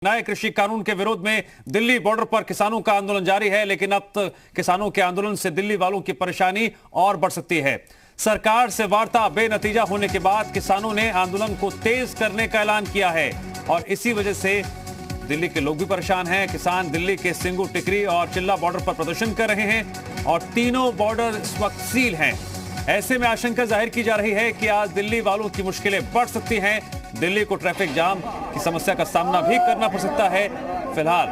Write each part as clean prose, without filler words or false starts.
नए कृषि कानून के विरोध में दिल्ली बॉर्डर पर किसानों का आंदोलन जारी है, लेकिन अब तक किसानों के आंदोलन से दिल्ली वालों की परेशानी और बढ़ सकती है। सरकार से वार्ता बेनतीजा होने के बाद किसानों ने आंदोलन को तेज करने का ऐलान किया है और इसी वजह से दिल्ली के लोग भी परेशान हैं। किसान दिल्ली के सिंगू, टिकरी और चिल्ला बॉर्डर पर प्रदर्शन कर रहे हैं और तीनों बॉर्डर इस वक्त सील हैं। ऐसे में आशंका जाहिर की जा रही है कि आज दिल्ली वालों की मुश्किलें बढ़ सकती हैं। दिल्ली को ट्रैफिक जाम की समस्या का सामना भी करना पड़ सकता है। फिलहाल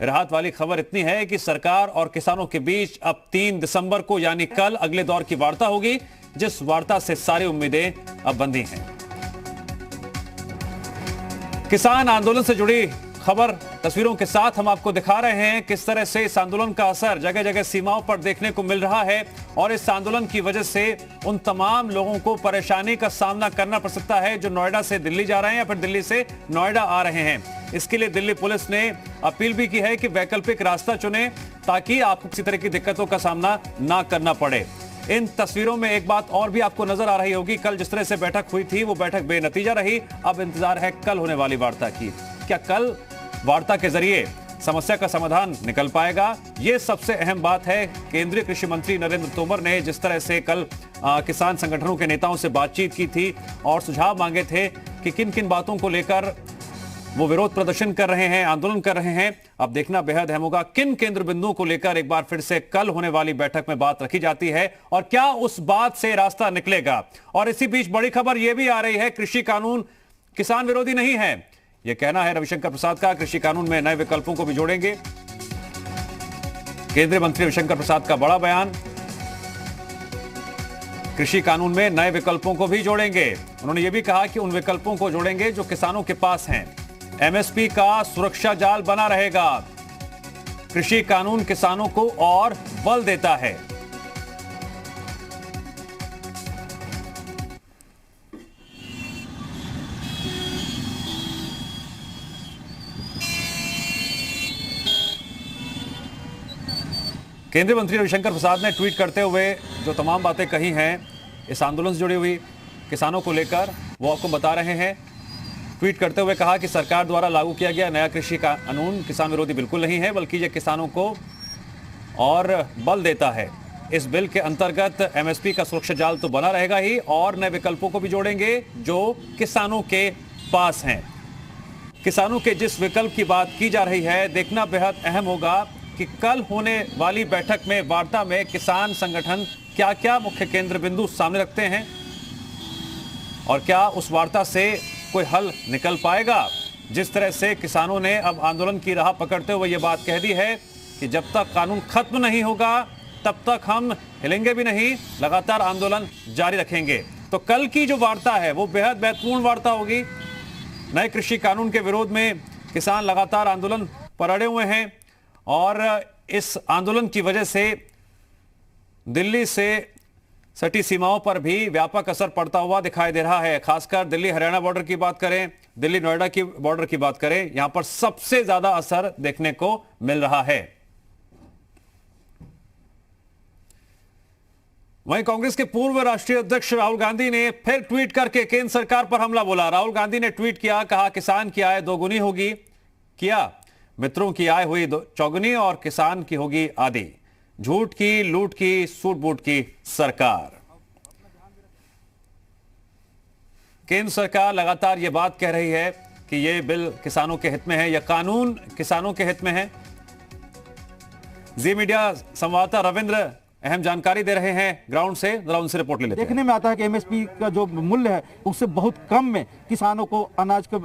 राहत वाली खबर इतनी है कि सरकार और किसानों के बीच अब 3 दिसंबर को यानी कल अगले दौर की वार्ता होगी, जिस वार्ता से सारी उम्मीदें अब बंधी हैं। किसान आंदोलन से जुड़ी खबर तस्वीरों के साथ हम आपको दिखा रहे हैं किस तरह से इस आंदोलन का असर जगह जगह सीमाओं पर देखने को मिल रहा है और इस आंदोलन की वजह से उन तमाम लोगों को परेशानी का सामना करना पड़ सकता है जो नोएडा से दिल्ली जा रहे हैं या फिर दिल्ली से नोएडा आ रहे हैं। इसके लिए दिल्ली पुलिस ने अपील भी की है कि वैकल्पिक रास्ता चुने ताकि आपको किसी तरह की दिक्कतों का सामना ना करना पड़े। इन तस्वीरों में एक बात और भी आपको नजर आ रही होगी, कल जिस तरह से बैठक हुई थी वो बैठक बेनतीजा रही। अब इंतजार है कल होने वाली वार्ता की। क्या कल वार्ता के जरिए समस्या का समाधान निकल पाएगा? यह सबसे अहम बात है। केंद्रीय कृषि मंत्री नरेंद्र तोमर ने जिस तरह से कल किसान संगठनों के नेताओं से बातचीत की थी और सुझाव मांगे थे कि किन किन बातों को लेकर वो विरोध प्रदर्शन कर रहे हैं, आंदोलन कर रहे हैं। अब देखना बेहद अहम होगा किन केंद्र बिंदुओं को लेकर एक बार फिर से कल होने वाली बैठक में बात रखी जाती है और क्या उस बात से रास्ता निकलेगा। और इसी बीच बड़ी खबर यह भी आ रही है, कृषि कानून किसान विरोधी नहीं है, यह कहना है रविशंकर प्रसाद का। कृषि कानून में नए विकल्पों को भी जोड़ेंगे। केंद्रीय मंत्री रविशंकर प्रसाद का बड़ा बयान, कृषि कानून में नए विकल्पों को भी जोड़ेंगे। उन्होंने यह भी कहा कि उन विकल्पों को जोड़ेंगे जो किसानों के पास हैं। एमएसपी का सुरक्षा जाल बना रहेगा। कृषि कानून किसानों को और बल देता है। केंद्रीय मंत्री रविशंकर प्रसाद ने ट्वीट करते हुए जो तमाम बातें कही हैं इस आंदोलन से जुड़ी हुई किसानों को लेकर, वो आपको बता रहे हैं। ट्वीट करते हुए कहा कि सरकार द्वारा लागू किया गया नया कृषि कानून किसान विरोधी बिल्कुल नहीं है, बल्कि यह किसानों को और बल देता है। इस बिल के अंतर्गत एमएसपी का सुरक्षा जाल तो बना रहेगा ही और नए विकल्पों को भी जोड़ेंगे जो किसानों के पास हैं। किसानों के जिस विकल्प की बात की जा रही है, देखना बेहद अहम होगा कि कल होने वाली बैठक में, वार्ता में किसान संगठन क्या क्या मुख्य केंद्र बिंदु सामने रखते हैं और क्या उस वार्ता से कोई हल निकल पाएगा। जिस तरह से किसानों ने अब आंदोलन की राह पकड़ते हुए यह बात कह दी है कि जब तक कानून खत्म नहीं होगा तब तक हम हिलेंगे भी नहीं, लगातार आंदोलन जारी रखेंगे। तो कल की जो वार्ता है वो बेहद महत्वपूर्ण वार्ता होगी। नए कृषि कानून के विरोध में किसान लगातार आंदोलन पर अड़े हुए हैं और इस आंदोलन की वजह से दिल्ली से सटी सीमाओं पर भी व्यापक असर पड़ता हुआ दिखाई दे रहा है। खासकर दिल्ली हरियाणा बॉर्डर की बात करें, दिल्ली नोएडा की बॉर्डर की बात करें, यहां पर सबसे ज्यादा असर देखने को मिल रहा है। वहीं कांग्रेस के पूर्व राष्ट्रीय अध्यक्ष राहुल गांधी ने फिर ट्वीट करके केंद्र सरकार पर हमला बोला। राहुल गांधी ने ट्वीट किया, कहा किसान की आय दोगुनी होगी, किया मित्रों की आय हुई चौगुनी और किसान की होगी आधी। झूठ की, लूट की, सूट बूट की सरकार। केंद्र सरकार लगातार यह बात कह रही है कि यह बिल किसानों के हित में है, यह कानून किसानों के हित में है। जी मीडिया संवाददाता रविंद्र अहम जानकारी दे रहे हैं ग्राउंड से, जरा उनसे रिपोर्ट ले लेते हैं। देखने में आता है कि एमएसपी का जो मूल्य है उससे बहुत कम में किसानों को अनाज के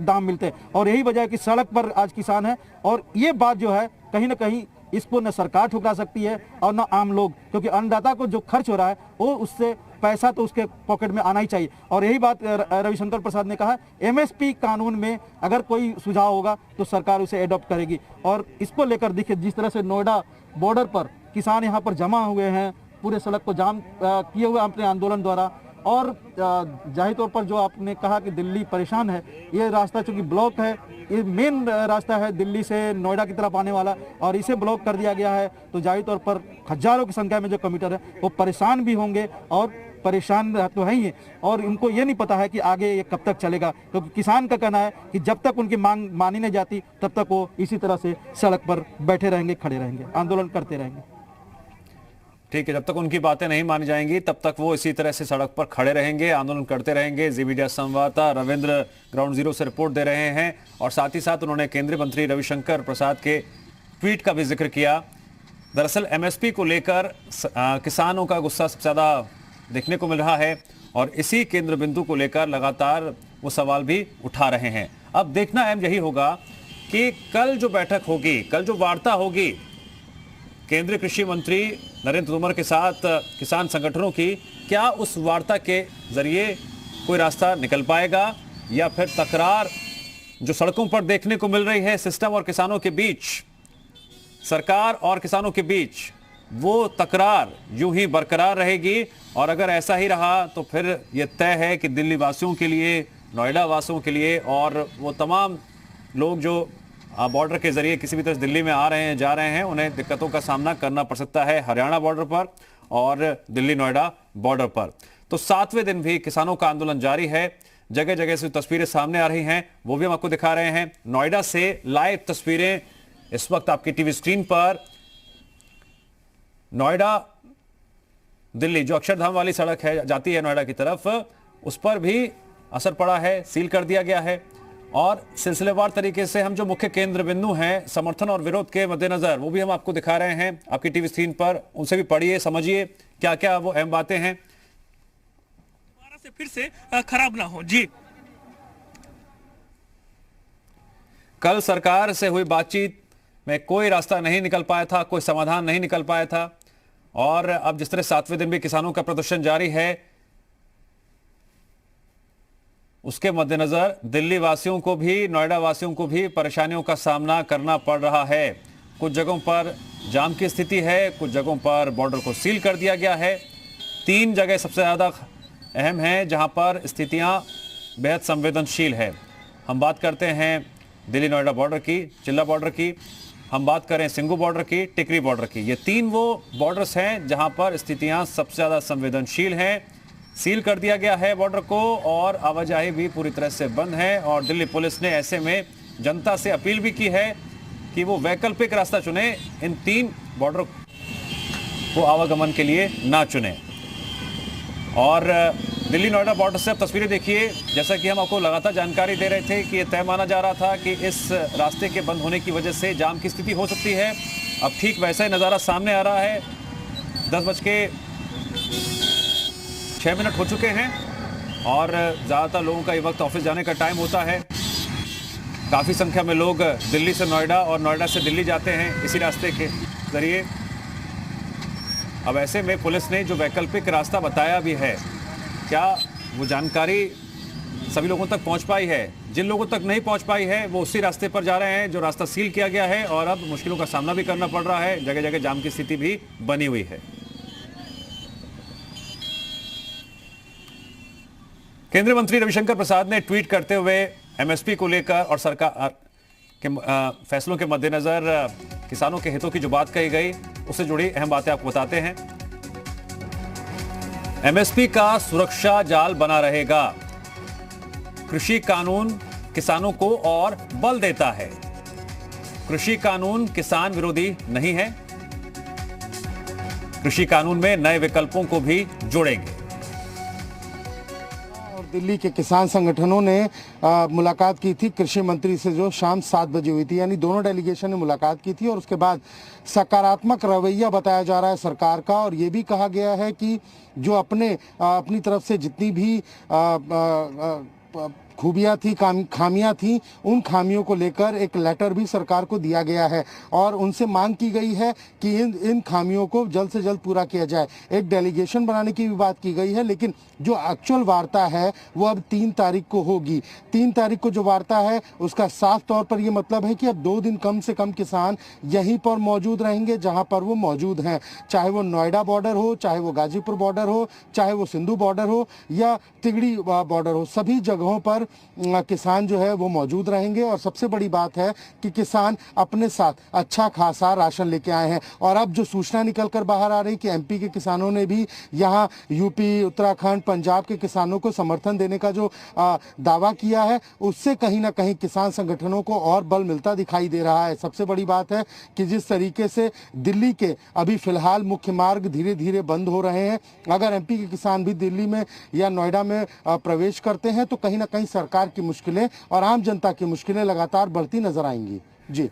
दाम मिलते हैं और यही वजह है कि सड़क पर आज किसान है। और ये बात जो है कहीं ना कहीं इसको न सरकार ठुकरा सकती है और न आम लोग, क्योंकि अन्नदाता को जो खर्च हो रहा है वो उससे पैसा तो उसके पॉकेट में आना ही चाहिए। और यही बात रविशंकर प्रसाद ने कहा, एमएसपी कानून में अगर कोई सुझाव होगा तो सरकार उसे एडॉप्ट करेगी। और इसको लेकर देखिए जिस तरह से नोएडा बॉर्डर पर किसान यहाँ पर जमा हुए हैं, पूरे सड़क को जाम किए हुए अपने आंदोलन द्वारा। और जाहिर तौर पर जो आपने कहा कि दिल्ली परेशान है, ये रास्ता चूंकि ब्लॉक है, ये मेन रास्ता है दिल्ली से नोएडा की तरफ आने वाला, और इसे ब्लॉक कर दिया गया है तो जाहिर तौर पर हजारों की संख्या में जो कम्यूटर है वो परेशान भी होंगे और परेशान तो है ही है, और उनको ये नहीं पता है कि आगे ये कब तक चलेगा, क्योंकि किसान का कहना है कि जब तक उनकी मांग मानी नहीं जाती तब तक वो इसी तरह से सड़क पर बैठे रहेंगे, खड़े रहेंगे, आंदोलन करते रहेंगे। ठीक है, जब तक उनकी बातें नहीं मानी जाएंगी तब तक वो इसी तरह से सड़क पर खड़े रहेंगे, आंदोलन करते रहेंगे। जी मीडिया संवाददाता रविंद्र ग्राउंड जीरो से रिपोर्ट दे रहे हैं। और साथ ही साथ उन्होंने केंद्रीय मंत्री रविशंकर प्रसाद के ट्वीट का भी जिक्र किया। दरअसल एमएसपी को लेकर किसानों का गुस्सा सबसे ज्यादा देखने को मिल रहा है और इसी केंद्र बिंदु को लेकर लगातार वो सवाल भी उठा रहे हैं। अब देखना अहम यही होगा कि कल जो बैठक होगी, कल जो वार्ता होगी केंद्रीय कृषि मंत्री नरेंद्र तोमर के साथ किसान संगठनों की, क्या उस वार्ता के जरिए कोई रास्ता निकल पाएगा या फिर तकरार जो सड़कों पर देखने को मिल रही है सिस्टम और किसानों के बीच, सरकार और किसानों के बीच, वो तकरार यूं ही बरकरार रहेगी। और अगर ऐसा ही रहा तो फिर यह तय है कि दिल्ली वासियों के लिए, नोएडा वासियों के लिए और वो तमाम लोग जो बॉर्डर के जरिए किसी भी तरह दिल्ली में आ रहे हैं, जा रहे हैं, उन्हें दिक्कतों का सामना करना पड़ सकता है हरियाणा बॉर्डर पर और दिल्ली नोएडा बॉर्डर पर। तो 7वें दिन भी किसानों का आंदोलन जारी है। जगह जगह से तस्वीरें सामने आ रही हैं, वो भी हम आपको दिखा रहे हैं। नोएडा से लाइव तस्वीरें इस वक्त आपकी टीवी स्क्रीन पर। नोएडा दिल्ली जो अक्षरधाम वाली सड़क है, जाती है नोएडा की तरफ, उस पर भी असर पड़ा है, सील कर दिया गया है। और सिलसिलेवार तरीके से हम जो मुख्य केंद्र बिंदु हैं समर्थन और विरोध के मद्देनजर, वो भी हम आपको दिखा रहे हैं आपकी टीवी स्क्रीन पर। उनसे भी पढ़िए, समझिए क्या क्या वो अहम बातें हैं। दोबारा से फिर से खराब ना हो। जी, कल सरकार से हुई बातचीत में कोई रास्ता नहीं निकल पाया था, कोई समाधान नहीं निकल पाया था। और अब जिस तरह 7वें दिन भी किसानों का प्रदर्शन जारी है, उसके मद्देनजर दिल्ली वासियों को भी, नोएडा वासियों को भी परेशानियों का सामना करना पड़ रहा है। कुछ जगहों पर जाम की स्थिति है, कुछ जगहों पर बॉर्डर को सील कर दिया गया है। 3 जगह सबसे ज़्यादा अहम हैं जहां पर स्थितियां बेहद संवेदनशील है। हम बात करते हैं दिल्ली नोएडा बॉर्डर की, चिल्ला बॉर्डर की, हम बात करें सिंगू बॉर्डर की, टिकरी बॉर्डर की। ये 3 वो बॉर्डर्स हैं जहां पर स्थितियां सबसे ज़्यादा संवेदनशील हैं। सील कर दिया गया है बॉर्डर को और आवाजाही भी पूरी तरह से बंद है। और दिल्ली पुलिस ने ऐसे में जनता से अपील भी की है कि वो वैकल्पिक रास्ता चुने, इन 3 बॉर्डर को आवागमन के लिए ना चुने। और दिल्ली नोएडा बॉर्डर से अब तस्वीरें देखिए। जैसा कि हम आपको लगातार जानकारी दे रहे थे कि यह तय माना जा रहा था कि इस रास्ते के बंद होने की वजह से जाम की स्थिति हो सकती है। अब ठीक वैसा ही नज़ारा सामने आ रहा है। 10:06 हो चुके हैं और ज़्यादातर लोगों का ये वक्त ऑफिस जाने का टाइम होता है। काफ़ी संख्या में लोग दिल्ली से नोएडा और नोएडा से दिल्ली जाते हैं इसी रास्ते के ज़रिए। अब ऐसे में पुलिस ने जो वैकल्पिक रास्ता बताया भी है, क्या वो जानकारी सभी लोगों तक पहुंच पाई है? जिन लोगों तक नहीं पहुंच पाई है वो उसी रास्ते पर जा रहे हैं जो रास्ता सील किया गया है और अब मुश्किलों का सामना भी करना पड़ रहा है। जगह जगह जाम की स्थिति भी बनी हुई है। केंद्रीय मंत्री रविशंकर प्रसाद ने ट्वीट करते हुए एमएसपी को लेकर और सरकार के फैसलों के मद्देनजर किसानों के हितों की जो बात कही गई, उससे जुड़ी अहम बातें आपको बताते हैं। एमएसपी का सुरक्षा जाल बना रहेगा। कृषि कानून किसानों को और बल देता है। कृषि कानून किसान विरोधी नहीं है। कृषि कानून में नए विकल्पों को भी जोड़ेंगे। दिल्ली के किसान संगठनों ने मुलाकात की थी कृषि मंत्री से, जो शाम 7 बजे हुई थी। यानी दोनों डेलीगेशन ने मुलाकात की थी और उसके बाद सकारात्मक रवैया बताया जा रहा है सरकार का। और ये भी कहा गया है कि जो अपनी तरफ से जितनी भी खूबियाँ थी, खामियाँ थी, उन खामियों को लेकर एक लेटर भी सरकार को दिया गया है और उनसे मांग की गई है कि इन खामियों को जल्द से जल्द पूरा किया जाए। एक डेलीगेशन बनाने की भी बात की गई है, लेकिन जो एक्चुअल वार्ता है वो अब 3 तारीख को होगी। 3 तारीख को जो वार्ता है उसका साफ तौर पर ये मतलब है कि अब 2 दिन कम से कम किसान यहीं पर मौजूद रहेंगे जहाँ पर वो मौजूद हैं। चाहे वो नोएडा बॉर्डर हो, चाहे वो गाजीपुर बॉर्डर हो, चाहे वो सिंधु बॉर्डर हो या तिगड़ी बॉर्डर हो, सभी जगहों पर पर किसान जो है वो मौजूद रहेंगे। और सबसे बड़ी बात है कि किसान अपने साथ अच्छा खासा राशन लेके आए हैं। और अब जो सूचना निकल कर बाहर आ रही कि एमपी के किसानों ने भी यहाँ यूपी, उत्तराखंड, पंजाब के किसानों को समर्थन देने का जो दावा किया है, उससे कहीं ना कहीं किसान संगठनों को और बल मिलता दिखाई दे रहा है। सबसे बड़ी बात है कि जिस तरीके से दिल्ली के अभी फिलहाल मुख्य मार्ग धीरे धीरे बंद हो रहे हैं, अगर एमपी के किसान भी दिल्ली में या नोएडा में प्रवेश करते हैं तो कहीं ना कहीं सरकार की मुश्किलें और आम जनता की मुश्किलें लगातार बढ़ती नजर आएंगी। जी।